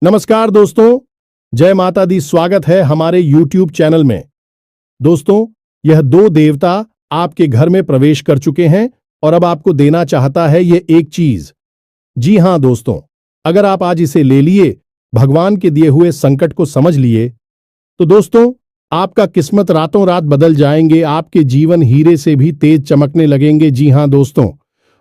नमस्कार दोस्तों, जय माता दी। स्वागत है हमारे YouTube चैनल में। दोस्तों, यह दो देवता आपके घर में प्रवेश कर चुके हैं और अब आपको देना चाहता है ये एक चीज। जी हां दोस्तों, अगर आप आज इसे ले लिए, भगवान के दिए हुए संकट को समझ लिए, तो दोस्तों आपका किस्मत रातों रात बदल जाएंगे। आपके जीवन हीरे से भी तेज चमकने लगेंगे। जी हां दोस्तों,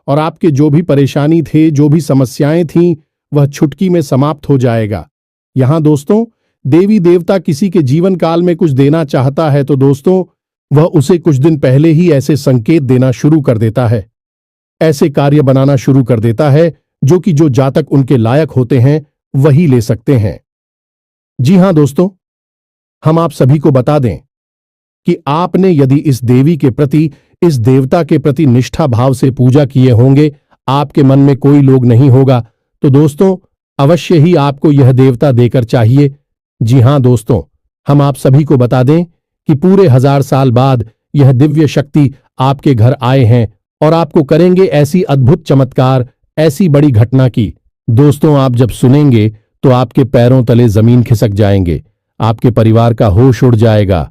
और आपके जो भी परेशानी थे, जो भी समस्याएं थीं, वह चुटकी में समाप्त हो जाएगा। यहां दोस्तों देवी देवता किसी के जीवन काल में कुछ देना चाहता है तो दोस्तों वह उसे कुछ दिन पहले ही ऐसे संकेत देना शुरू कर देता है, ऐसे कार्य बनाना शुरू कर देता है जो जातक उनके लायक होते हैं वही ले सकते हैं। जी हां दोस्तों, हम आप सभी को बता दें कि आपने यदि इस देवी के प्रति, इस देवता के प्रति निष्ठा भाव से पूजा किए होंगे, आपके मन में कोई लोग नहीं होगा, तो दोस्तों अवश्य ही आपको यह देवता देकर चाहिए। जी हां दोस्तों, हम आप सभी को बता दें कि पूरे 1000 साल बाद यह दिव्य शक्ति आपके घर आए हैं और आपको करेंगे ऐसी अद्भुत चमत्कार, ऐसी बड़ी घटना की दोस्तों आप जब सुनेंगे तो आपके पैरों तले जमीन खिसक जाएंगे, आपके परिवार का होश उड़ जाएगा।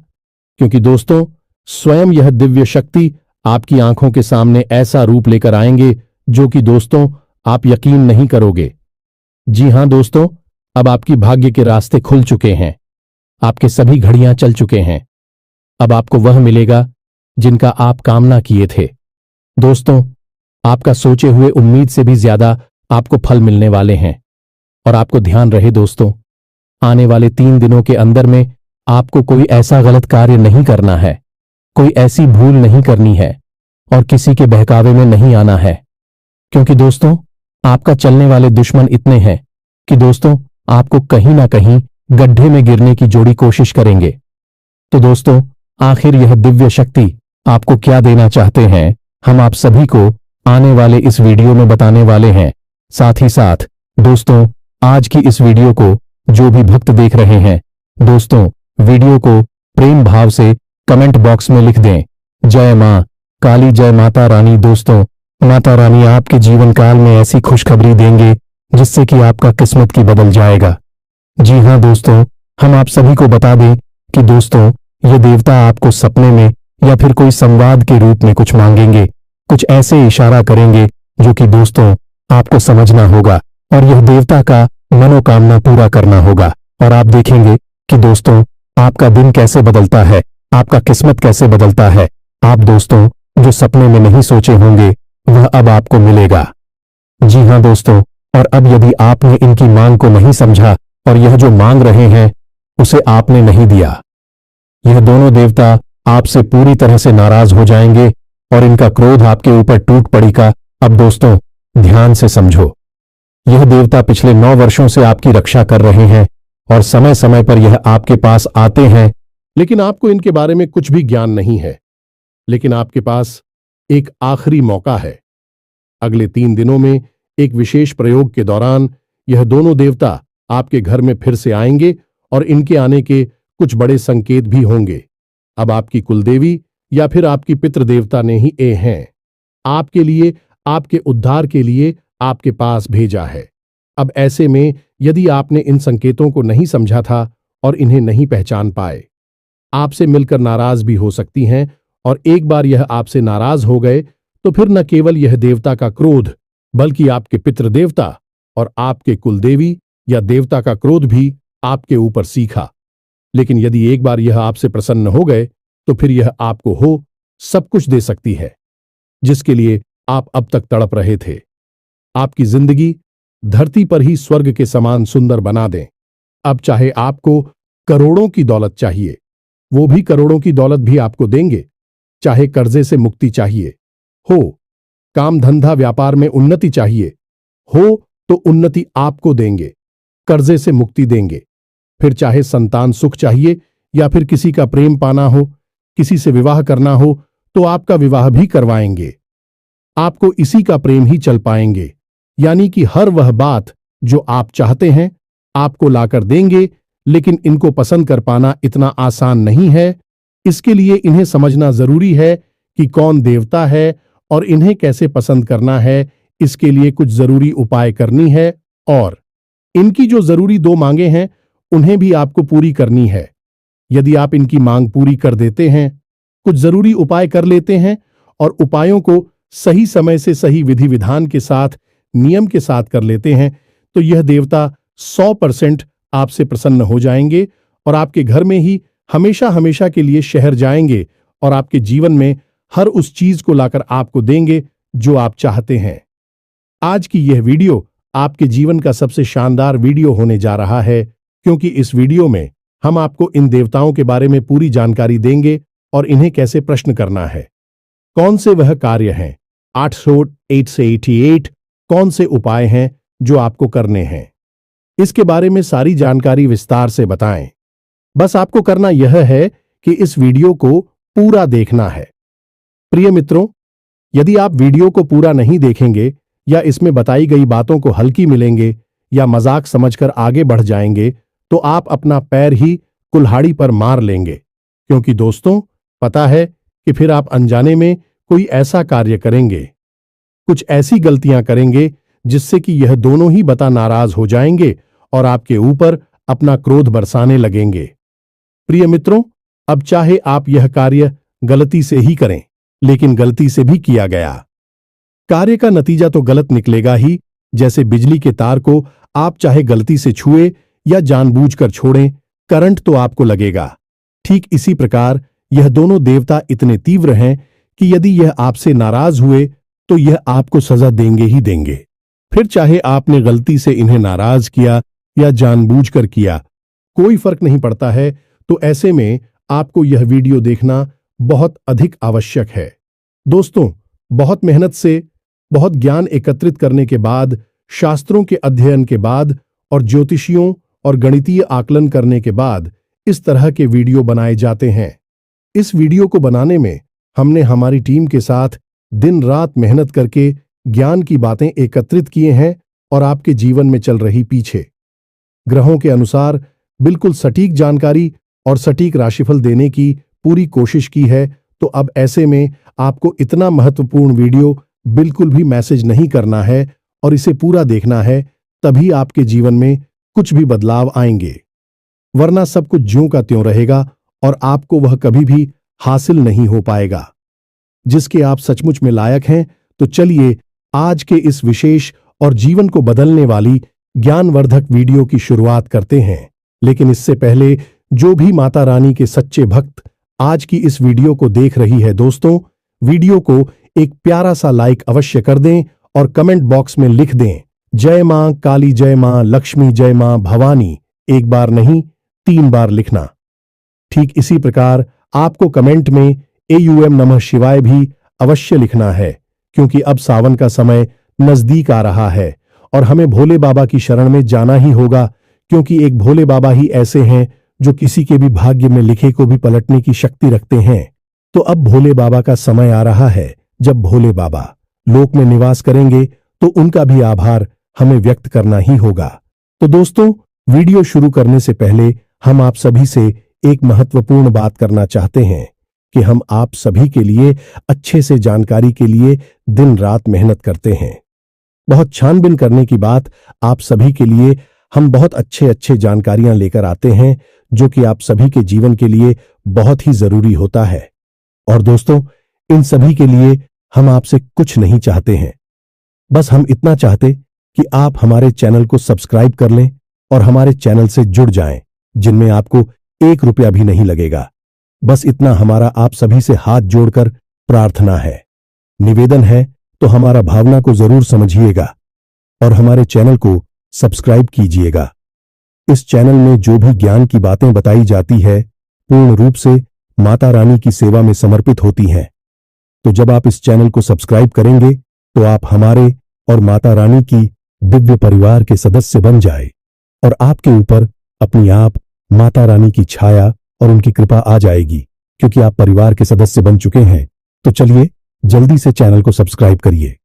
क्योंकि दोस्तों स्वयं यह दिव्य शक्ति आपकी आंखों के सामने ऐसा रूप लेकर आएंगे जो कि दोस्तों आप यकीन नहीं करोगे। जी हां दोस्तों, अब आपकी भाग्य के रास्ते खुल चुके हैं, आपके सभी घड़ियां चल चुके हैं। अब आपको वह मिलेगा जिनका आप कामना किए थे। दोस्तों आपका सोचे हुए उम्मीद से भी ज्यादा आपको फल मिलने वाले हैं। और आपको ध्यान रहे दोस्तों, आने वाले 3 दिनों के अंदर में आपको कोई ऐसा गलत कार्य नहीं करना है, कोई ऐसी भूल नहीं करनी है और किसी के बहकावे में नहीं आना है। क्योंकि दोस्तों आपका चलने वाले दुश्मन इतने हैं कि दोस्तों आपको कहीं ना कहीं गड्ढे में गिरने की जोड़ी कोशिश करेंगे। तो दोस्तों आखिर यह दिव्य शक्ति आपको क्या देना चाहते हैं, हम आप सभी को आने वाले इस वीडियो में बताने वाले हैं। साथ ही साथ दोस्तों आज की इस वीडियो को जो भी भक्त देख रहे हैं, दोस्तों वीडियो को प्रेम भाव से कमेंट बॉक्स में लिख दें, जय मां काली, जय माता रानी। दोस्तों माता रानी आपके जीवन काल में ऐसी खुशखबरी देंगे जिससे कि आपका किस्मत की बदल जाएगा। जी हां दोस्तों, हम आप सभी को बता दें कि दोस्तों ये देवता आपको सपने में या फिर कोई संवाद के रूप में कुछ मांगेंगे, कुछ ऐसे इशारा करेंगे जो कि दोस्तों आपको समझना होगा और यह देवता का मनोकामना पूरा करना होगा। और आप देखेंगे कि दोस्तों आपका दिन कैसे बदलता है, आपका किस्मत कैसे बदलता है। आप दोस्तों जो सपने में नहीं सोचे होंगे वह अब आपको मिलेगा। जी हां दोस्तों, और अब यदि आपने इनकी मांग को नहीं समझा और यह जो मांग रहे हैं उसे आपने नहीं दिया, यह दोनों देवता आपसे पूरी तरह से नाराज हो जाएंगे और इनका क्रोध आपके ऊपर टूट पड़ेगा। अब दोस्तों ध्यान से समझो, यह देवता पिछले 9 वर्षों से आपकी रक्षा कर रहे हैं और समय समय पर यह आपके पास आते हैं, लेकिन आपको इनके बारे में कुछ भी ज्ञान नहीं है। लेकिन आपके पास एक आखिरी मौका है। अगले 3 दिनों में एक विशेष प्रयोग के दौरान यह दोनों देवता आपके घर में फिर से आएंगे और इनके आने के कुछ बड़े संकेत भी होंगे। अब आपकी कुलदेवी या फिर आपकी पितृदेवता ने ही हैं आपके लिए, आपके उद्धार के लिए आपके पास भेजा है। अब ऐसे में यदि आपने इन संकेतों को नहीं समझा था और इन्हें नहीं पहचान पाए, आपसे मिलकर नाराज भी हो सकती हैं। और एक बार यह आपसे नाराज हो गए तो फिर न केवल यह देवता का क्रोध, बल्कि आपके पितृदेवता और आपके कुलदेवी या देवता का क्रोध भी आपके ऊपर सीखा। लेकिन यदि एक बार यह आपसे प्रसन्न हो गए तो फिर यह आपको सब कुछ दे सकती है जिसके लिए आप अब तक तड़प रहे थे। आपकी जिंदगी धरती पर ही स्वर्ग के समान सुंदर बना दें। अब चाहे आपको करोड़ों की दौलत चाहिए, वो भी करोड़ों की दौलत भी आपको देंगे। चाहे कर्जे से मुक्ति चाहिए हो, काम धंधा व्यापार में उन्नति चाहिए हो, तो उन्नति आपको देंगे, कर्जे से मुक्ति देंगे। फिर चाहे संतान सुख चाहिए या फिर किसी का प्रेम पाना हो, किसी से विवाह करना हो, तो आपका विवाह भी करवाएंगे। आपको इसी का प्रेम ही चल पाएंगे। यानी कि हर वह बात जो आप चाहते हैं आपको लाकर देंगे। लेकिन इनको पसंद कर पाना इतना आसान नहीं है। इसके लिए इन्हें समझना जरूरी है कि कौन देवता है और इन्हें कैसे पसंद करना है। इसके लिए कुछ जरूरी उपाय करनी है और इनकी जो जरूरी 2 मांगे हैं उन्हें भी आपको पूरी करनी है। यदि आप इनकी मांग पूरी कर देते हैं, कुछ जरूरी उपाय कर लेते हैं और उपायों को सही समय से सही विधि विधान के साथ, नियम के साथ कर लेते हैं, तो यह देवता 100% आपसे प्रसन्न हो जाएंगे और आपके घर में ही हमेशा हमेशा के लिए शहर जाएंगे और आपके जीवन में हर उस चीज को लाकर आपको देंगे जो आप चाहते हैं। आज की यह वीडियो आपके जीवन का सबसे शानदार वीडियो होने जा रहा है, क्योंकि इस वीडियो में हम आपको इन देवताओं के बारे में पूरी जानकारी देंगे और इन्हें कैसे प्रश्न करना है, कौन से वह कार्य हैं, 8 से 88 कौन से उपाय हैं जो आपको करने हैं, इसके बारे में सारी जानकारी विस्तार से बताएं। बस आपको करना यह है कि इस वीडियो को पूरा देखना है। प्रिय मित्रों, यदि आप वीडियो को पूरा नहीं देखेंगे या इसमें बताई गई बातों को हल्की मिलेंगे या मजाक समझकर आगे बढ़ जाएंगे, तो आप अपना पैर ही कुल्हाड़ी पर मार लेंगे, क्योंकि दोस्तों पता है कि फिर आप अनजाने में कोई ऐसा कार्य करेंगे, कुछ ऐसी गलतियां करेंगे जिससे कि यह दोनों ही बता नाराज हो जाएंगे और आपके ऊपर अपना क्रोध बरसाने लगेंगे। प्रिय मित्रों, अब चाहे आप यह कार्य गलती से ही करें, लेकिन गलती से भी किया गया कार्य का नतीजा तो गलत निकलेगा ही। जैसे बिजली के तार को आप चाहे गलती से छुए या जानबूझकर छोड़ें, करंट तो आपको लगेगा। ठीक इसी प्रकार यह दोनों देवता इतने तीव्र हैं कि यदि यह आपसे नाराज हुए तो यह आपको सजा देंगे ही देंगे। फिर चाहे आपने गलती से इन्हें नाराज किया या जानबूझकर किया, कोई फर्क नहीं पड़ता है। तो ऐसे में आपको यह वीडियो देखना बहुत अधिक आवश्यक है। दोस्तों, बहुत मेहनत से, बहुत ज्ञान एकत्रित करने के बाद, शास्त्रों के अध्ययन के बाद और ज्योतिषियों और गणितीय आकलन करने के बाद इस तरह के वीडियो बनाए जाते हैं। इस वीडियो को बनाने में हमने हमारी टीम के साथ दिन रात मेहनत करके ज्ञान की बातें एकत्रित किए हैं और आपके जीवन में चल रही पीछे ग्रहों के अनुसार बिल्कुल सटीक जानकारी और सटीक राशिफल देने की पूरी कोशिश की है। तो अब ऐसे में आपको इतना महत्वपूर्ण वीडियो बिल्कुल भी मैसेज नहीं करना है और इसे पूरा देखना है, तभी आपके जीवन में कुछ भी बदलाव आएंगे, वरना सब कुछ ज्यों का त्यों रहेगा और आपको वह कभी भी हासिल नहीं हो पाएगा जिसके आप सचमुच में लायक हैं। तो चलिए आज के इस विशेष और जीवन को बदलने वाली ज्ञानवर्धक वीडियो की शुरुआत करते हैं। लेकिन इससे पहले जो भी माता रानी के सच्चे भक्त आज की इस वीडियो को देख रही है, दोस्तों वीडियो को एक प्यारा सा लाइक अवश्य कर दें और कमेंट बॉक्स में लिख दें, जय मां काली, जय मां लक्ष्मी, जय मां भवानी। एक बार नहीं, 3 बार लिखना। ठीक इसी प्रकार आपको कमेंट में AUM नमः शिवाय भी अवश्य लिखना है, क्योंकि अब सावन का समय नजदीक आ रहा है और हमें भोले बाबा की शरण में जाना ही होगा, क्योंकि एक भोले बाबा ही ऐसे हैं जो किसी के भी भाग्य में लिखे को भी पलटने की शक्ति रखते हैं। तो अब भोले बाबा का समय आ रहा है जब भोले बाबा लोक में निवास करेंगे, तो उनका भी आभार हमें व्यक्त करना ही होगा। तो दोस्तों, वीडियो शुरू करने से पहले हम आप सभी से एक महत्वपूर्ण बात करना चाहते हैं कि हम आप सभी के लिए अच्छे से जानकारी के लिए दिन रात मेहनत करते हैं। बहुत छानबीन करने की बात आप सभी के लिए हम बहुत अच्छे जानकारियां लेकर आते हैं, जो कि आप सभी के जीवन के लिए बहुत ही जरूरी होता है। और दोस्तों, इन सभी के लिए हम आपसे कुछ नहीं चाहते हैं, बस हम इतना चाहते कि आप हमारे चैनल को सब्सक्राइब कर लें और हमारे चैनल से जुड़ जाएं, जिनमें आपको 1 रुपया भी नहीं लगेगा। बस इतना हमारा आप सभी से हाथ जोड़कर प्रार्थना है, निवेदन है। तो हमारा भावना को जरूर समझिएगा और हमारे चैनल को सब्सक्राइब कीजिएगा। इस चैनल में जो भी ज्ञान की बातें बताई जाती है पूर्ण रूप से माता रानी की सेवा में समर्पित होती हैं। तो जब आप इस चैनल को सब्सक्राइब करेंगे तो आप हमारे और माता रानी की दिव्य परिवार के सदस्य बन जाए और आपके ऊपर अपनी आप माता रानी की छाया और उनकी कृपा आ जाएगी, क्योंकि आप परिवार के सदस्य बन चुके हैं। तो चलिए जल्दी से चैनल को सब्सक्राइब करिए।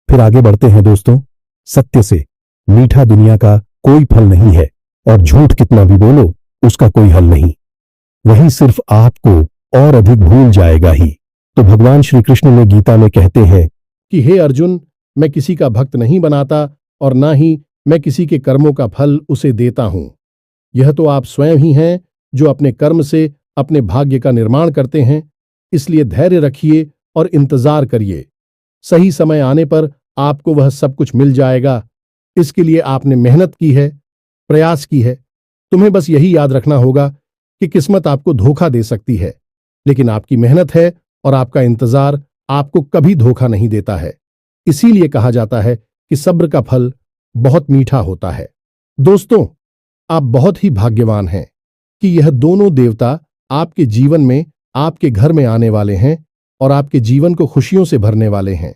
फिर आगे बढ़ते हैं दोस्तों। सत्य से मीठा दुनिया का कोई फल नहीं है और झूठ कितना भी बोलो उसका कोई हल नहीं, वही सिर्फ आपको और अधिक भूल जाएगा ही। तो भगवान श्री कृष्ण ने गीता में कहते हैं कि हे अर्जुन, मैं किसी का भक्त नहीं बनाता और ना ही मैं किसी के कर्मों का फल उसे देता हूं। यह तो आप स्वयं ही हैं जो अपने कर्म से अपने भाग्य का निर्माण करते हैं। इसलिए धैर्य रखिए और इंतजार करिए। सही समय आने पर आपको वह सब कुछ मिल जाएगा। इसके लिए आपने मेहनत की है, प्रयास की है। तुम्हें बस यही याद रखना होगा कि किस्मत आपको धोखा दे सकती है, लेकिन आपकी मेहनत है और आपका इंतजार आपको कभी धोखा नहीं देता है। इसीलिए कहा जाता है कि सब्र का फल बहुत मीठा होता है। दोस्तों, आप बहुत ही भाग्यवान हैं कि यह दोनों देवता आपके जीवन में, आपके घर में आने वाले हैं और आपके जीवन को खुशियों से भरने वाले हैं।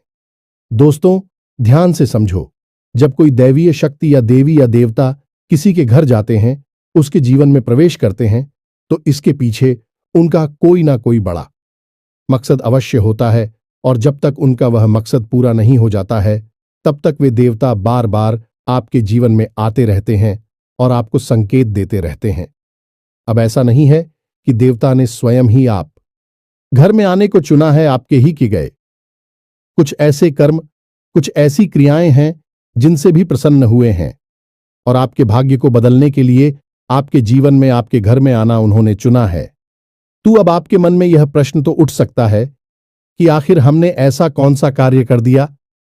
दोस्तों, ध्यान से समझो, जब कोई दैवीय शक्ति या देवी या देवता किसी के घर जाते हैं, उसके जीवन में प्रवेश करते हैं, तो इसके पीछे उनका कोई ना कोई बड़ा मकसद अवश्य होता है। और जब तक उनका वह मकसद पूरा नहीं हो जाता है, तब तक वे देवता बार बार आपके जीवन में आते रहते हैं और आपको संकेत देते रहते हैं। अब ऐसा नहीं है कि देवता ने स्वयं ही आप घर में आने को चुना है, आपके ही किए गए कुछ ऐसे कर्म, कुछ ऐसी क्रियाएं हैं जिनसे भी प्रसन्न हुए हैं और आपके भाग्य को बदलने के लिए आपके जीवन में, आपके घर में आना उन्होंने चुना है। तो अब आपके मन में यह प्रश्न तो उठ सकता है कि आखिर हमने ऐसा कौन सा कार्य कर दिया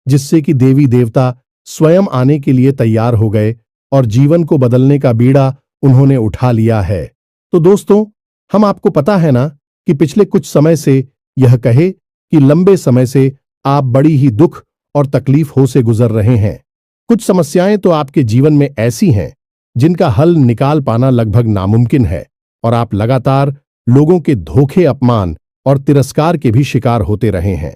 जिससे कि देवी देवता स्वयं आने के लिए तैयार हो गए और जीवन को बदलने का बीड़ा उन्होंने उठा लिया है। तो दोस्तों, हम आपको पता है ना कि पिछले कुछ समय से, यह कहे कि लंबे समय से आप बड़ी ही दुख और तकलीफों से गुजर रहे हैं। कुछ समस्याएं तो आपके जीवन में ऐसी हैं जिनका हल निकाल पाना लगभग नामुमकिन है और आप लगातार लोगों के धोखे, अपमान और तिरस्कार के भी शिकार होते रहे हैं।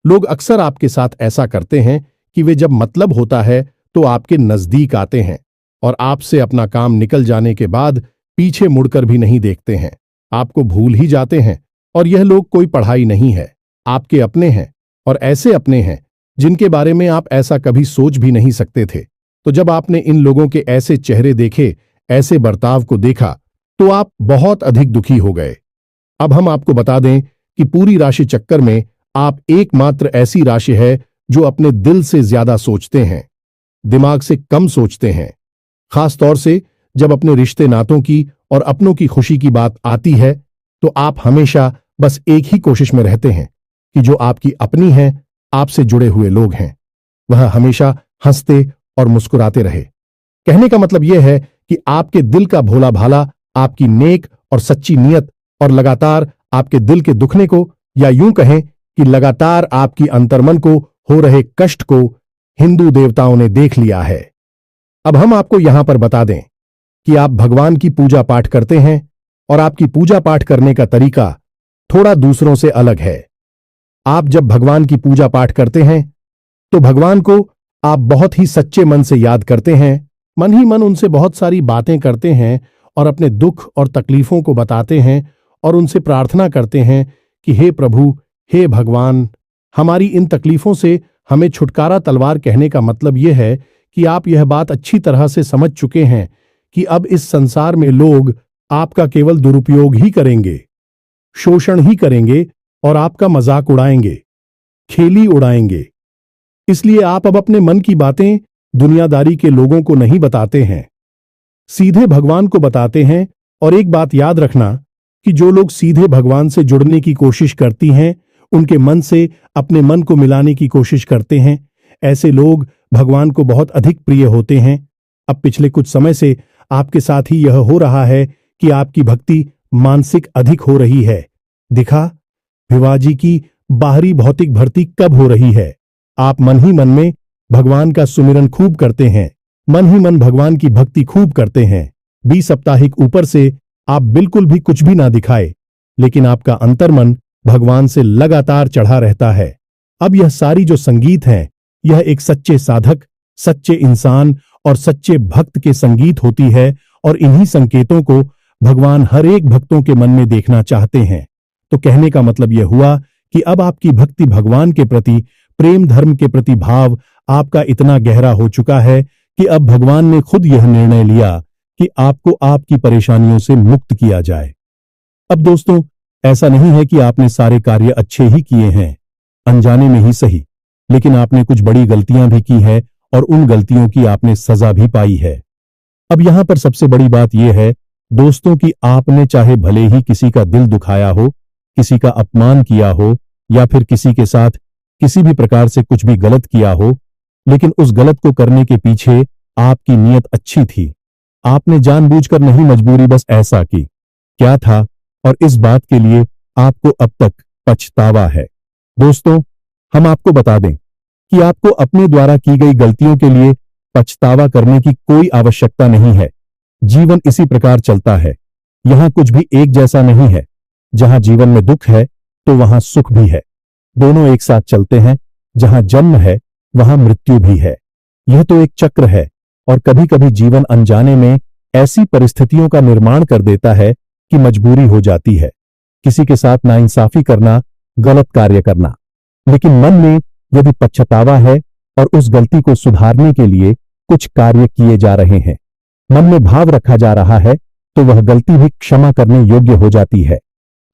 लोग अक्सर आपके साथ ऐसा करते हैं कि वे जब मतलब होता है तो आपके नजदीक आते हैं और आपसे अपना काम निकल जाने के बाद पीछे मुड़कर भी नहीं देखते हैं, आपको भूल ही जाते हैं। और यह लोग कोई पढ़ाई नहीं है, आपके अपने हैं और ऐसे अपने हैं जिनके बारे में आप ऐसा कभी सोच भी नहीं सकते थे। तो जब आपने इन लोगों के ऐसे चेहरे देखे, ऐसे बर्ताव को देखा, तो आप बहुत अधिक दुखी हो गए। अब हम आपको बता दें कि पूरी राशि चक्कर में आप एकमात्र ऐसी राशि है जो अपने दिल से ज्यादा सोचते हैं, दिमाग से कम सोचते हैं। खास तौर से जब अपने रिश्ते नातों की और अपनों की खुशी की बात आती है, तो आप हमेशा बस एक ही कोशिश में रहते हैं कि जो आपकी अपनी है, आपसे जुड़े हुए लोग हैं, वह हमेशा हंसते और मुस्कुराते रहे। कहने का मतलब यह है कि आपके दिल का भोला भाला, आपकी नेक और सच्ची नीयत और लगातार आपके दिल के दुखने को, या यूं कहें कि लगातार आपकी अंतर्मन को हो रहे कष्ट को हिंदू देवताओं ने देख लिया है। अब हम आपको यहां पर बता दें कि आप भगवान की पूजा पाठ करते हैं और आपकी पूजा पाठ करने का तरीका थोड़ा दूसरों से अलग है। आप जब भगवान की पूजा पाठ करते हैं तो भगवान को आप बहुत ही सच्चे मन से याद करते हैं, मन ही मन उनसे बहुत सारी बातें करते हैं और अपने दुख और तकलीफों को बताते हैं और उनसे प्रार्थना करते हैं कि हे प्रभु, हे भगवान, हमारी इन तकलीफों से हमें छुटकारा तलवार। कहने का मतलब यह है कि आप यह बात अच्छी तरह से समझ चुके हैं कि अब इस संसार में लोग आपका केवल दुरुपयोग ही करेंगे, शोषण ही करेंगे और आपका मजाक उड़ाएंगे, खेली उड़ाएंगे। इसलिए आप अब अपने मन की बातें दुनियादारी के लोगों को नहीं बताते हैं, सीधे भगवान को बताते हैं। और एक बात याद रखना कि जो लोग सीधे भगवान से जुड़ने की कोशिश करती हैं, उनके मन से अपने मन को मिलाने की कोशिश करते हैं, ऐसे लोग भगवान को बहुत अधिक प्रिय होते हैं। अब पिछले कुछ समय से आपके साथ ही यह हो रहा है कि आपकी भक्ति मानसिक अधिक हो रही है। दिखा भिवाजी की बाहरी भौतिक भर्ती कब हो रही है। आप मन ही मन में भगवान का सुमिरन खूब करते हैं, मन ही मन भगवान की भक्ति खूब करते हैं। 20 साप्ताहिक ऊपर से आप बिल्कुल भी कुछ भी ना दिखाए, लेकिन आपका अंतर्मन भगवान से लगातार चढ़ा रहता है। अब यह सारी जो संगीत है, यह एक सच्चे साधक, सच्चे इंसान और सच्चे भक्त के संगीत होती है और इन्हीं संकेतों को भगवान हर एक भक्तों के मन में देखना चाहते हैं। तो कहने का मतलब यह हुआ कि अब आपकी भक्ति भगवान के प्रति, प्रेम धर्म के प्रति भाव आपका इतना गहरा हो चुका है कि अब भगवान ने खुद यह निर्णय लिया कि आपको आपकी परेशानियों से मुक्त किया जाए। अब दोस्तों, ऐसा नहीं है कि आपने सारे कार्य अच्छे ही किए हैं, अनजाने में ही सही, लेकिन आपने कुछ बड़ी गलतियां भी की है और उन गलतियों की आपने सजा भी पाई है। अब यहां पर सबसे बड़ी बात यह है दोस्तों कि आपने चाहे भले ही किसी का दिल दुखाया हो, किसी का अपमान किया हो या फिर किसी के साथ किसी भी प्रकार से कुछ भी गलत किया हो, लेकिन उस गलत को करने के पीछे आपकी नीयत अच्छी थी। आपने जानबूझकर नहीं, मजबूरी बस ऐसा की। क्या था और इस बात के लिए आपको अब तक पछतावा है। दोस्तों, हम आपको बता दें कि आपको अपने द्वारा की गई गलतियों के लिए पछतावा करने की कोई आवश्यकता नहीं है। जीवन इसी प्रकार चलता है। यहां कुछ भी एक जैसा नहीं है। जहां जीवन में दुख है तो वहां सुख भी है। दोनों एक साथ चलते हैं। जहां जन्म है वहां मृत्यु भी है। यह तो एक चक्र है और कभी कभी जीवन अनजाने में ऐसी परिस्थितियों का निर्माण कर देता है कि मजबूरी हो जाती है किसी के साथ नाइंसाफी करना, गलत कार्य करना। लेकिन मन में यदि पछतावा है और उस गलती को सुधारने के लिए कुछ कार्य किए जा रहे हैं, मन में भाव रखा जा रहा है, तो वह गलती भी क्षमा करने योग्य हो जाती है।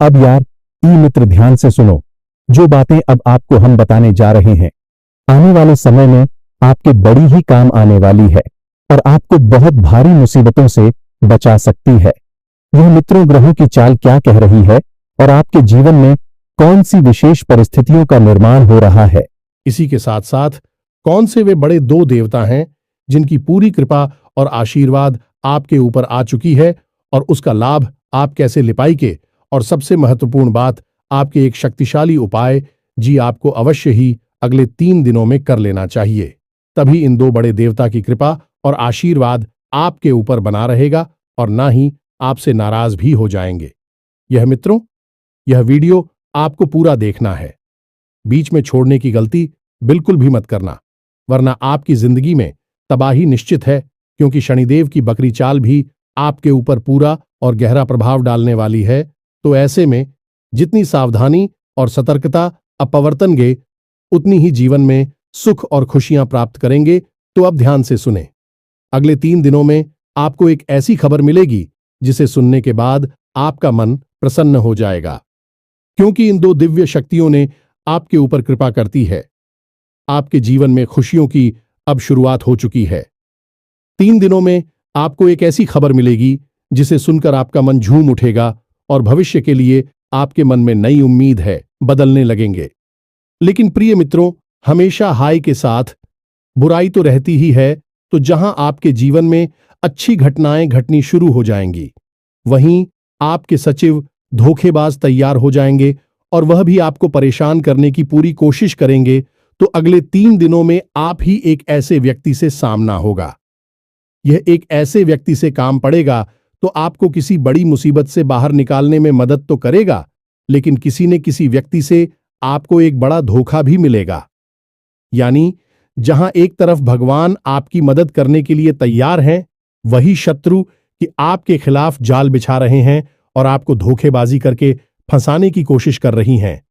अब यार ई मित्र, ध्यान से सुनो। जो बातें अब आपको हम बताने जा रहे हैं आने वाले समय में आपके बड़ी ही काम आने वाली है और आपको बहुत भारी मुसीबतों से बचा सकती है। यह मित्रों ग्रहों की चाल क्या कह रही है और आपके जीवन में कौन सी विशेष परिस्थितियों का निर्माण हो रहा है। इसी के साथ साथ कौन से वे बड़े दो देवता हैं जिनकी पूरी कृपा और आशीर्वाद आपके ऊपर आ चुकी है और उसका लाभ आप कैसे ले पाएंगे, और सबसे महत्वपूर्ण बात, आपके एक शक्तिशाली उपाय जी आपको अवश्य ही अगले 3 दिनों में कर लेना चाहिए। तभी इन दो बड़े देवता की कृपा और आशीर्वाद आपके ऊपर बना रहेगा और ना ही आपसे नाराज भी हो जाएंगे। मित्रों, यह वीडियो आपको पूरा देखना है। बीच में छोड़ने की गलती बिल्कुल भी मत करना, वरना आपकी जिंदगी में तबाही निश्चित है, क्योंकि शनिदेव की बकरी चाल भी आपके ऊपर पूरा और गहरा प्रभाव डालने वाली है। तो ऐसे में जितनी सावधानी और सतर्कता अपवर्तनगे, उतनी ही जीवन में सुख और खुशियां प्राप्त करेंगे। तो अब ध्यान से सुने। अगले 3 दिनों में आपको एक ऐसी खबर मिलेगी जिसे सुनने के बाद आपका मन प्रसन्न हो जाएगा, क्योंकि इन दो दिव्य शक्तियों ने आपके ऊपर कृपा करती है। आपके जीवन में खुशियों की अब शुरुआत हो चुकी है। 3 दिनों में आपको एक ऐसी खबर मिलेगी जिसे सुनकर आपका मन झूम उठेगा और भविष्य के लिए आपके मन में नई उम्मीद है बदलने लगेंगे। लेकिन प्रिय मित्रों, हमेशा हाय के साथ बुराई तो रहती ही है। तो जहां आपके जीवन में अच्छी घटनाएं घटनी शुरू हो जाएंगी, वहीं आपके सचिव धोखेबाज तैयार हो जाएंगे और वह भी आपको परेशान करने की पूरी कोशिश करेंगे। तो अगले 3 दिनों में आप ही एक ऐसे व्यक्ति से सामना होगा। यह एक ऐसे व्यक्ति से काम पड़ेगा तो आपको किसी बड़ी मुसीबत से बाहर निकालने में मदद तो करेगा, लेकिन किसी न किसी व्यक्ति से आपको एक बड़ा धोखा भी मिलेगा। यानी जहां एक तरफ भगवान आपकी मदद करने के लिए तैयार हैं, वही शत्रु कि आपके खिलाफ जाल बिछा रहे हैं और आपको धोखेबाजी करके फंसाने की कोशिश कर रही हैं।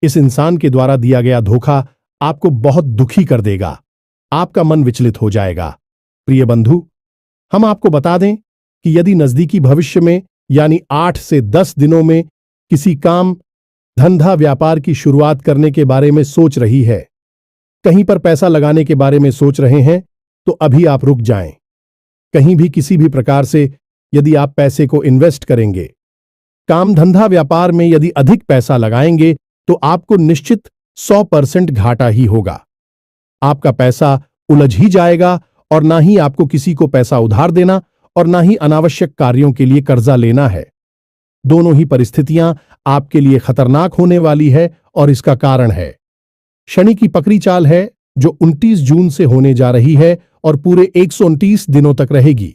इस इंसान के द्वारा दिया गया धोखा आपको बहुत दुखी कर देगा। आपका मन विचलित हो जाएगा। प्रिय बंधु, हम आपको बता दें कि यदि नजदीकी भविष्य में यानी 8 से 10 दिनों में किसी काम, धंधा, व्यापार की शुरुआत करने के बारे में सोच रही है, कहीं पर पैसा लगाने के बारे में सोच रहे हैं, तो अभी आप रुक जाएं। कहीं भी किसी भी प्रकार से यदि आप पैसे को इन्वेस्ट करेंगे, काम, धंधा, व्यापार में यदि अधिक पैसा लगाएंगे, तो आपको निश्चित 100% घाटा ही होगा। आपका पैसा उलझ ही जाएगा और ना ही आपको किसी को पैसा उधार देना और ना ही अनावश्यक कार्यों के लिए कर्जा लेना है। दोनों ही परिस्थितियां आपके लिए खतरनाक होने वाली है और इसका कारण है शनि की पकड़ी चाल है, जो 29 जून से होने जा रही है और पूरे 129 दिनों तक रहेगी।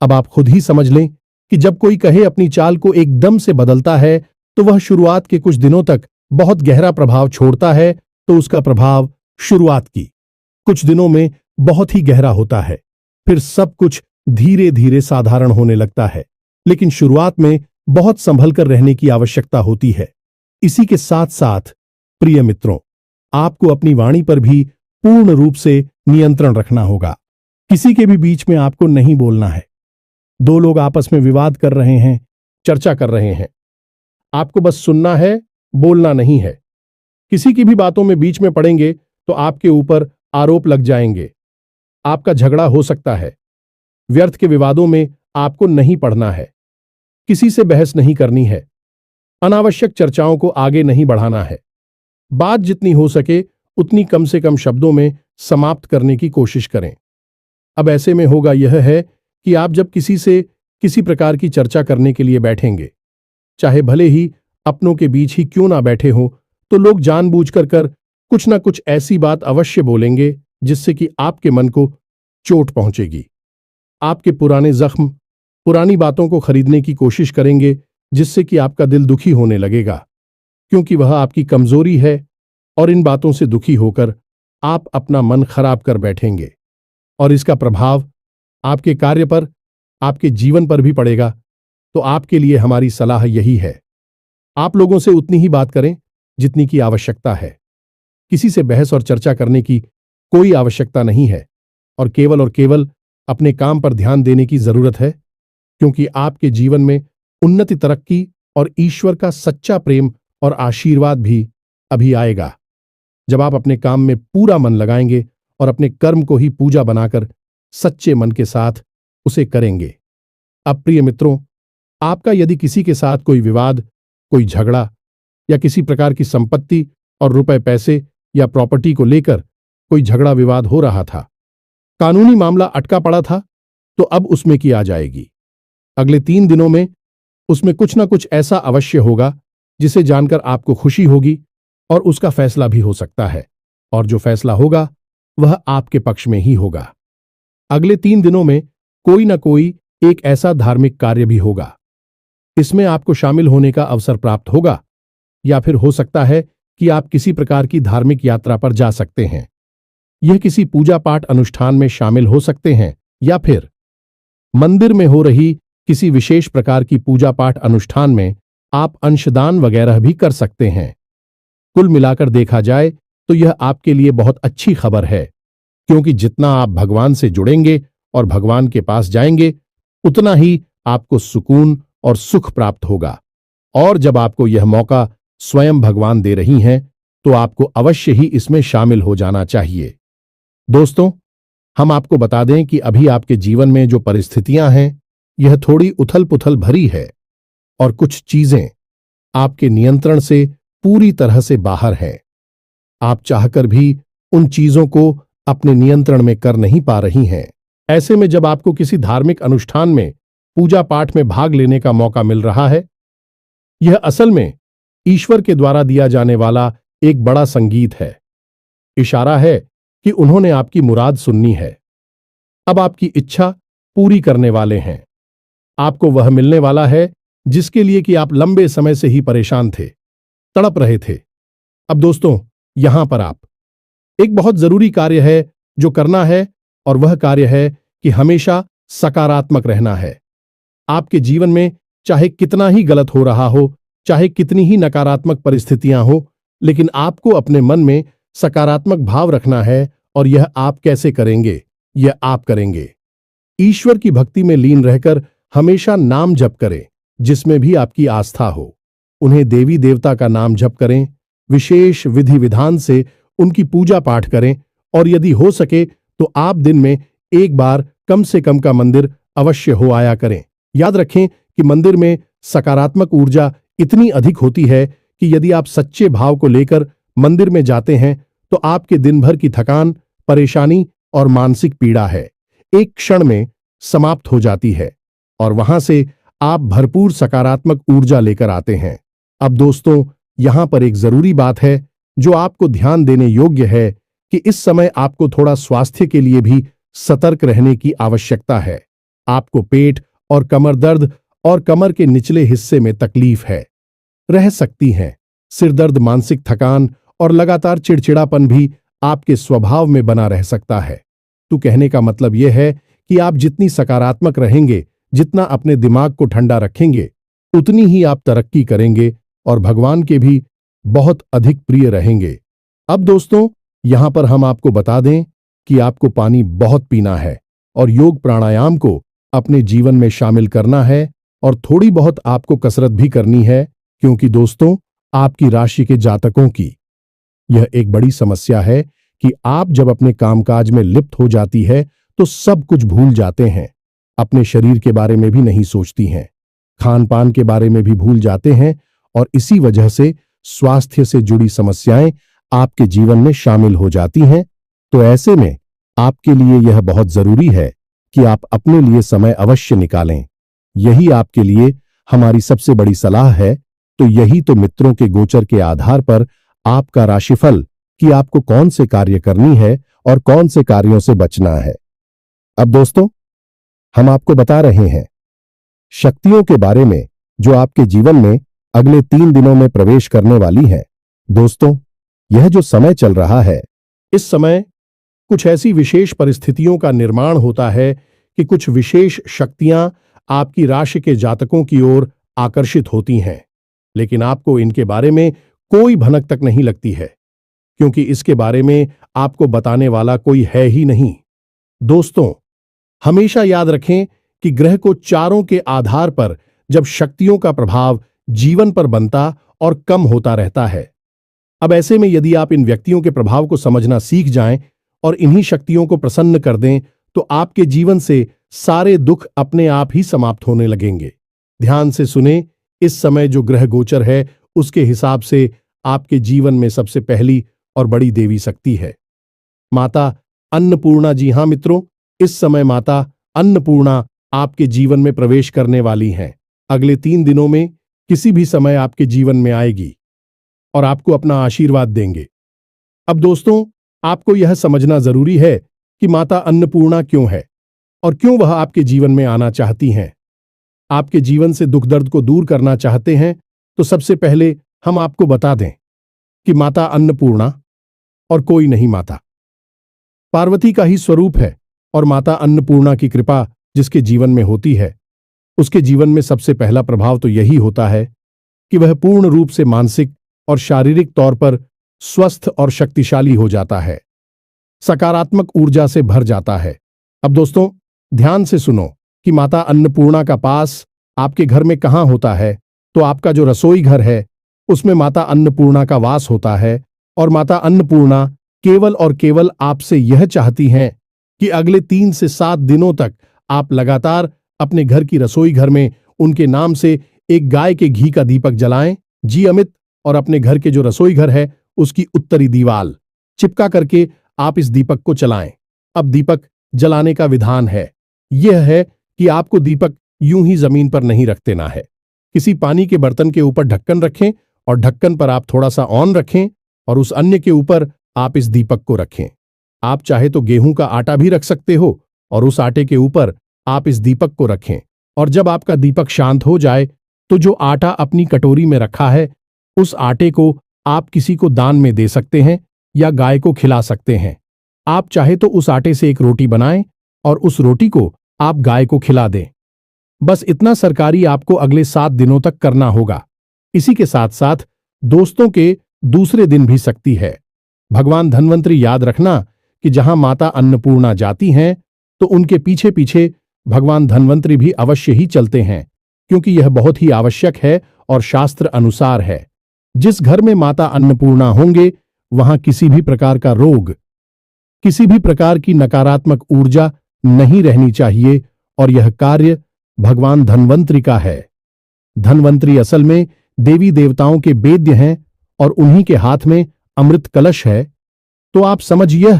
अब आप खुद ही समझ लें कि जब कोई कहे अपनी चाल को एकदम से बदलता है, तो वह शुरुआत के कुछ दिनों तक बहुत गहरा प्रभाव छोड़ता है, तो उसका प्रभाव शुरुआत की कुछ दिनों में बहुत ही गहरा होता है। फिर सब कुछ धीरे धीरे साधारण होने लगता है, लेकिन शुरुआत में बहुत संभल कर रहने की आवश्यकता होती है। इसी के साथ साथ प्रिय मित्रों, आपको अपनी वाणी पर भी पूर्ण रूप से नियंत्रण रखना होगा। किसी के भी बीच में आपको नहीं बोलना है। 2 लोग आपस में विवाद कर रहे हैं, चर्चा कर रहे हैं, आपको बस सुनना है, बोलना नहीं है। किसी की भी बातों में बीच में पड़ेंगे तो आपके ऊपर आरोप लग जाएंगे। आपका झगड़ा हो सकता है। व्यर्थ के विवादों में आपको नहीं पड़ना है। किसी से बहस नहीं करनी है। अनावश्यक चर्चाओं को आगे नहीं बढ़ाना है। बात जितनी हो सके उतनी कम से कम शब्दों में समाप्त करने की कोशिश करें। अब ऐसे में होगा यह है कि आप जब किसी से किसी प्रकार की चर्चा करने के लिए बैठेंगे, चाहे भले ही अपनों के बीच ही क्यों ना बैठे हों, तो लोग जानबूझकर कुछ ना कुछ ऐसी बात अवश्य बोलेंगे जिससे कि आपके मन को चोट पहुंचेगी। आपके पुराने जख्म, पुरानी बातों को खरीदने की कोशिश करेंगे जिससे कि आपका दिल दुखी होने लगेगा, क्योंकि वह आपकी कमजोरी है और इन बातों से दुखी होकर आप अपना मन खराब कर बैठेंगे और इसका प्रभाव आपके कार्य पर, आपके जीवन पर भी पड़ेगा। तो आपके लिए हमारी सलाह यही है, आप लोगों से उतनी ही बात करें जितनी की आवश्यकता है। किसी से बहस और चर्चा करने की कोई आवश्यकता नहीं है और केवल अपने काम पर ध्यान देने की जरूरत है, क्योंकि आपके जीवन में उन्नति, तरक्की और ईश्वर का सच्चा प्रेम और आशीर्वाद भी अभी आएगा जब आप अपने काम में पूरा मन लगाएंगे और अपने कर्म को ही पूजा बनाकर सच्चे मन के साथ उसे करेंगे। अब प्रिय मित्रों, आपका यदि किसी के साथ कोई विवाद, कोई झगड़ा या किसी प्रकार की संपत्ति और रुपए पैसे या प्रॉपर्टी को लेकर कोई झगड़ा विवाद हो रहा था, कानूनी मामला अटका पड़ा था, तो अब उसमें की आ जाएगी। अगले 3 दिनों में उसमें कुछ ना कुछ ऐसा अवश्य होगा जिसे जानकर आपको खुशी होगी और उसका फैसला भी हो सकता है, और जो फैसला होगा वह आपके पक्ष में ही होगा। अगले 3 दिनों में कोई ना कोई एक ऐसा धार्मिक कार्य भी होगा। इसमें आपको शामिल होने का अवसर प्राप्त होगा, या फिर हो सकता है कि आप किसी प्रकार की धार्मिक यात्रा पर जा सकते हैं। यह किसी पूजा पाठ अनुष्ठान में शामिल हो सकते हैं, या फिर मंदिर में हो रही किसी विशेष प्रकार की पूजा पाठ अनुष्ठान में आप अंशदान वगैरह भी कर सकते हैं। कुल मिलाकर देखा जाए तो यह आपके लिए बहुत अच्छी खबर है, क्योंकि जितना आप भगवान से जुड़ेंगे और भगवान के पास जाएंगे, उतना ही आपको सुकून और सुख प्राप्त होगा। और जब आपको यह मौका स्वयं भगवान दे रही हैं, तो आपको अवश्य ही इसमें शामिल हो जाना चाहिए। दोस्तों, हम आपको बता दें कि अभी आपके जीवन में जो परिस्थितियां हैं, यह थोड़ी उथल पुथल भरी है और कुछ चीजें आपके नियंत्रण से पूरी तरह से बाहर हैं। आप चाहकर भी उन चीजों को अपने नियंत्रण में कर नहीं पा रही हैं। ऐसे में जब आपको किसी धार्मिक अनुष्ठान में, पूजा पाठ में भाग लेने का मौका मिल रहा है, यह असल में ईश्वर के द्वारा दिया जाने वाला एक बड़ा संगीत है। इशारा है कि उन्होंने आपकी मुराद सुननी है। अब आपकी इच्छा पूरी करने वाले हैं। आपको वह मिलने वाला है जिसके लिए कि आप लंबे समय से ही परेशान थे, तड़प रहे थे। अब दोस्तों, यहां पर आप एक बहुत जरूरी कार्य है जो करना है, और वह कार्य है कि हमेशा सकारात्मक रहना है। आपके जीवन में चाहे कितना ही गलत हो रहा हो, चाहे कितनी ही नकारात्मक परिस्थितियां हो, लेकिन आपको अपने मन में सकारात्मक भाव रखना है। और यह आप कैसे करेंगे? यह आप करेंगे ईश्वर की भक्ति में लीन रहकर हमेशा नाम जप करें, जिसमें भी आपकी आस्था हो। उन्हें देवी देवता का नाम जप करें, विशेष विधि विधान से उनकी पूजा पाठ करें, और यदि हो सके तो आप दिन में एक बार कम से कम का मंदिर अवश्य हो आया करें। याद रखें कि मंदिर में सकारात्मक ऊर्जा इतनी अधिक होती है कि यदि आप सच्चे भाव को लेकर मंदिर में जाते हैं, तो आपके दिन भर की थकान, परेशानी और मानसिक पीड़ा है एक क्षण में समाप्त हो जाती है, और वहां से आप भरपूर सकारात्मक ऊर्जा लेकर आते हैं। अब दोस्तों, यहां पर एक जरूरी बात है जो आपको ध्यान देने योग्य है कि इस समय आपको थोड़ा स्वास्थ्य के लिए भी सतर्क रहने की आवश्यकता है। आपको पेट और कमर दर्द और कमर के निचले हिस्से में तकलीफ है, रह सकती हैं। सिर दर्द, मानसिक थकान और लगातार चिड़चिड़ापन भी आपके स्वभाव में बना रह सकता है। तो कहने का मतलब यह है कि आप जितनी सकारात्मक रहेंगे, जितना अपने दिमाग को ठंडा रखेंगे, उतनी ही आप तरक्की करेंगे और भगवान के भी बहुत अधिक प्रिय रहेंगे। अब दोस्तों, यहां पर हम आपको बता दें कि आपको पानी बहुत पीना है और योग प्राणायाम को अपने जीवन में शामिल करना है, और थोड़ी बहुत आपको कसरत भी करनी है, क्योंकि दोस्तों, आपकी राशि के जातकों की यह एक बड़ी समस्या है कि आप जब अपने कामकाज में लिप्त हो जाती है तो सब कुछ भूल जाते हैं, अपने शरीर के बारे में भी नहीं सोचती हैं, खान पान के बारे में भी भूल जाते हैं और इसी वजह से स्वास्थ्य से जुड़ी समस्याएं आपके जीवन में शामिल हो जाती हैं। तो ऐसे में आपके लिए यह बहुत जरूरी है कि आप अपने लिए समय अवश्य निकालें। यही आपके लिए हमारी सबसे बड़ी सलाह है। तो यही तो मित्रों के गोचर के आधार पर आपका राशिफल कि आपको कौन से कार्य करनी है और कौन से कार्यों से बचना है। अब दोस्तों, हम आपको बता रहे हैं शक्तियों के बारे में जो आपके जीवन में अगले 3 दिनों में प्रवेश करने वाली है। दोस्तों, यह जो समय चल रहा है, इस समय कुछ ऐसी विशेष परिस्थितियों का निर्माण होता है कि कुछ विशेष शक्तियां आपकी राशि के जातकों की ओर आकर्षित होती हैं, लेकिन आपको इनके बारे में कोई भनक तक नहीं लगती है, क्योंकि इसके बारे में आपको बताने वाला कोई है ही नहीं। दोस्तों, हमेशा याद रखें कि ग्रह को चारों के आधार पर जब शक्तियों का प्रभाव जीवन पर बनता और कम होता रहता है। अब ऐसे में यदि आप इन व्यक्तियों के प्रभाव को समझना सीख जाएं और इन्हीं शक्तियों को प्रसन्न कर दें तो आपके जीवन से सारे दुख अपने आप ही समाप्त होने लगेंगे। ध्यान से सुने, इस समय जो ग्रह गोचर है उसके हिसाब से आपके जीवन में सबसे पहली और बड़ी देवी शक्ति है माता अन्नपूर्णा। जी हां मित्रों, इस समय माता अन्नपूर्णा आपके जीवन में प्रवेश करने वाली हैं। अगले 3 दिनों में किसी भी समय आपके जीवन में आएगी और आपको अपना आशीर्वाद देंगे। अब दोस्तों, आपको यह समझना जरूरी है कि माता अन्नपूर्णा क्यों है और क्यों वह आपके जीवन में आना चाहती हैं। आपके जीवन से दुख दर्द को दूर करना चाहते हैं तो सबसे पहले हम आपको बता दें कि माता अन्नपूर्णा और कोई नहीं, माता पार्वती का ही स्वरूप है। और माता अन्नपूर्णा की कृपा जिसके जीवन में होती है उसके जीवन में सबसे पहला प्रभाव तो यही होता है कि वह पूर्ण रूप से मानसिक और शारीरिक तौर पर स्वस्थ और शक्तिशाली हो जाता है, सकारात्मक ऊर्जा से भर जाता है। अब दोस्तों, ध्यान से सुनो कि माता अन्नपूर्णा का पास आपके घर में कहाँ होता है। तो आपका जो रसोई घर है उसमें माता अन्नपूर्णा का वास होता है। और माता अन्नपूर्णा केवल और केवल आपसे यह चाहती हैं कि अगले 3 से 7 दिनों तक आप लगातार अपने घर की रसोई घर में उनके नाम से एक गाय के घी का दीपक जलाएं। जी अमित, और अपने घर के जो रसोई घर है उसकी उत्तरी दीवार चिपका करके आप इस दीपक को जलाएं। अब दीपक जलाने का विधान है यह है कि आपको दीपक यूं ही जमीन पर नहीं रख देना है। किसी पानी के बर्तन के ऊपर ढक्कन रखें और ढक्कन पर आप थोड़ा सा ऑन रखें और उस अन्य के ऊपर आप इस दीपक को रखें। आप चाहे तो गेहूं का आटा भी रख सकते हो और उस आटे के ऊपर आप इस दीपक को रखें। और जब आपका दीपक शांत हो जाए तो जो आटा अपनी कटोरी में रखा है उस आटे को आप किसी को दान में दे सकते हैं या गाय को खिला सकते हैं। आप चाहे तो उस आटे से एक रोटी बनाएं और उस रोटी को आप गाय को खिला दें। बस इतना सरकारी आपको अगले 7 दिनों तक करना होगा। इसी के साथ साथ दोस्तों के दूसरे दिन भी शक्ति है। भगवान धन्वंतरी, याद रखना कि जहां माता अन्नपूर्णा जाती हैं तो उनके पीछे पीछे भगवान धन्वंतरी भी अवश्य ही चलते हैं, क्योंकि यह बहुत ही आवश्यक है और शास्त्र अनुसार है। जिस घर में माता अन्नपूर्णा होंगे वहां किसी भी प्रकार का रोग, किसी भी प्रकार की नकारात्मक ऊर्जा नहीं रहनी चाहिए। और यह कार्य भगवान धन्वंतरी का है। धन्वंतरी असल में देवी देवताओं के वेद्य हैं और उन्हीं के हाथ में अमृत कलश है। तो आप समझिए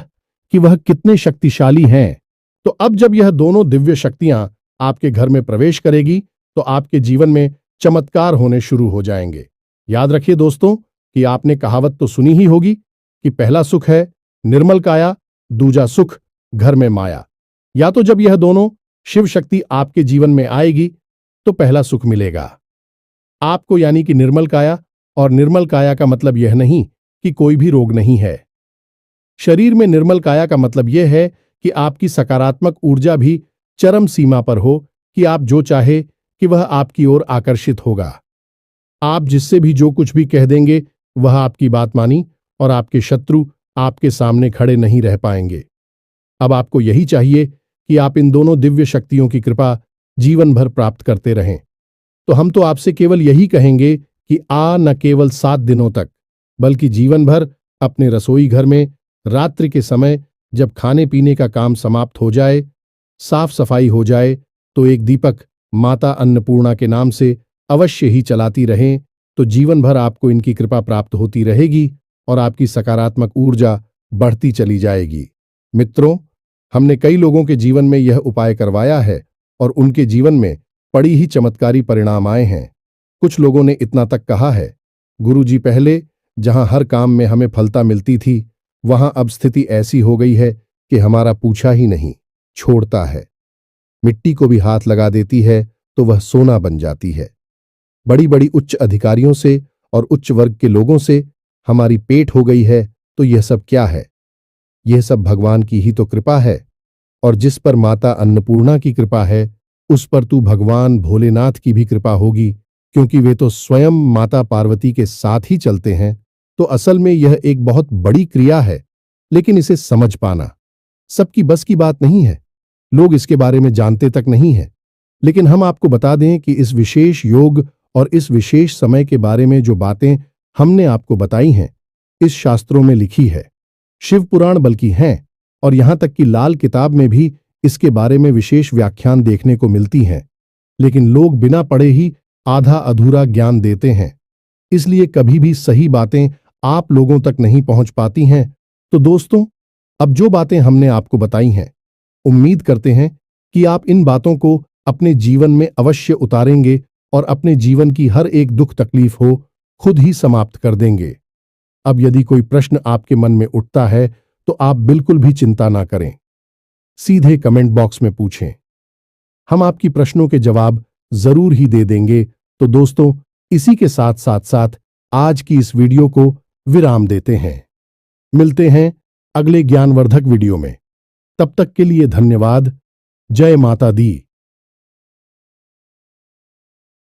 कि वह कितने शक्तिशाली हैं। तो अब जब यह दोनों दिव्य शक्तियां आपके घर में प्रवेश करेगी तो आपके जीवन में चमत्कार होने शुरू हो जाएंगे। याद रखिए दोस्तों कि आपने कहावत तो सुनी ही होगी कि पहला सुख है निर्मल काया, दूजा सुख घर में माया। या तो जब यह दोनों शिव शक्ति आपके जीवन में आएगी तो पहला सुख मिलेगा आपको, यानी कि निर्मल काया। और निर्मल काया का मतलब यह नहीं कि कोई भी रोग नहीं है। शरीर में निर्मल काया का मतलब यह है कि आपकी सकारात्मक ऊर्जा भी चरम सीमा पर हो कि आप जो चाहे कि वह आपकी ओर आकर्षित होगा। आप जिससे भी जो कुछ भी कह देंगे वह आपकी बात मानी और आपके शत्रु आपके सामने खड़े नहीं रह पाएंगे। अब आपको यही चाहिए कि आप इन दोनों दिव्य शक्तियों की कृपा जीवन भर प्राप्त करते रहें। तो हम तो आपसे केवल यही कहेंगे कि न केवल 7 दिनों तक बल्कि जीवन भर अपने रसोई घर में रात्रि के समय जब खाने पीने का काम समाप्त हो जाए, साफ सफाई हो जाए, तो एक दीपक माता अन्नपूर्णा के नाम से अवश्य ही चलाती रहें, तो जीवन भर आपको इनकी कृपा प्राप्त होती रहेगी और आपकी सकारात्मक ऊर्जा बढ़ती चली जाएगी। मित्रों, हमने कई लोगों के जीवन में यह उपाय करवाया है और उनके जीवन में बड़ी ही चमत्कारी परिणाम आए हैं। कुछ लोगों ने इतना तक कहा है, गुरुजी, पहले जहां हर काम में हमें फलता मिलती थी, वहां अब स्थिति ऐसी हो गई है कि हमारा पूछा ही नहीं छोड़ता है। मिट्टी को भी हाथ लगा देती है तो वह सोना बन जाती है। बड़ी बड़ी उच्च अधिकारियों से और उच्च वर्ग के लोगों से हमारी पेट हो गई है, तो यह सब क्या है? यह सब भगवान की ही तो कृपा है, और जिस पर माता अन्नपूर्णा की कृपा है, उस पर तू भगवान भोलेनाथ की भी कृपा होगी, क्योंकि वे तो स्वयं माता पार्वती के साथ ही चलते हैं। तो असल में यह एक बहुत बड़ी क्रिया है, लेकिन इसे समझ पाना सबकी बस की बात नहीं है। लोग इसके बारे में जानते तक नहीं है। लेकिन हम आपको बता दें कि इस विशेष योग और इस विशेष समय के बारे में जो बातें हमने आपको बताई हैं, इस शास्त्रों में लिखी है, शिव पुराण बल्कि हैं, और यहां तक कि लाल किताब में भी इसके बारे में विशेष व्याख्यान देखने को मिलती हैं। लेकिन लोग बिना पढ़े ही आधा अधूरा ज्ञान देते हैं, इसलिए कभी भी सही बातें आप लोगों तक नहीं पहुंच पाती हैं। तो दोस्तों, अब जो बातें हमने आपको बताई हैं, उम्मीद करते हैं कि आप इन बातों को अपने जीवन में अवश्य उतारेंगे और अपने जीवन की हर एक दुख तकलीफ हो खुद ही समाप्त कर देंगे। अब यदि कोई प्रश्न आपके मन में उठता है तो आप बिल्कुल भी चिंता ना करें, सीधे कमेंट बॉक्स में पूछें, हम आपकी प्रश्नों के जवाब जरूर ही दे देंगे। तो दोस्तों, इसी के साथ साथ आज की इस वीडियो को विराम देते हैं। मिलते हैं अगले ज्ञानवर्धक वीडियो में। तब तक के लिए धन्यवाद। जय माता दी।